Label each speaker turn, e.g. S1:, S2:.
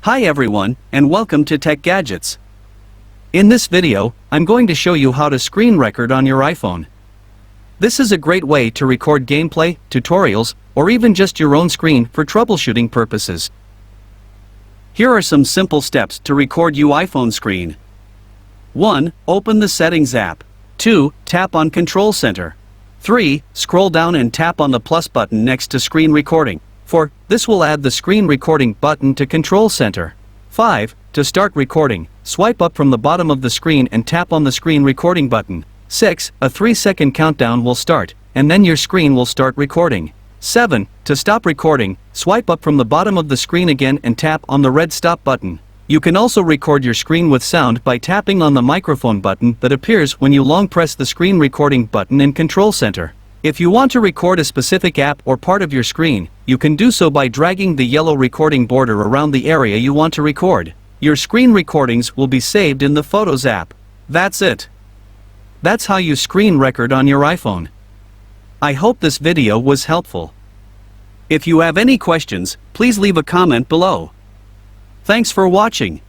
S1: Hi everyone, and welcome to Tech Gadgets. In this video, I'm going to show you how to screen record on your iPhone. This is a great way to record gameplay, tutorials, or even just your own screen for troubleshooting purposes. Here are some simple steps to record your iPhone screen. 1. Open the Settings app. 2. Tap on Control Center. 3. Scroll down and tap on the plus button next to Screen Recording. 4. This will add the Screen Recording button to Control Center. 5. To start recording, swipe up from the bottom of the screen and tap on the Screen Recording button. 6. A 3-second countdown will start, and then your screen will start recording. 7. To stop recording, swipe up from the bottom of the screen again and tap on the red stop button. You can also record your screen with sound by tapping on the microphone button that appears when you long press the Screen Recording button in Control Center. If you want to record a specific app or part of your screen, you can do so by dragging the yellow recording border around the area you want to record. Your screen recordings will be saved in the Photos app. That's it. That's how you screen record on your iPhone. I hope this video was helpful. If you have any questions, please leave a comment below. Thanks for watching.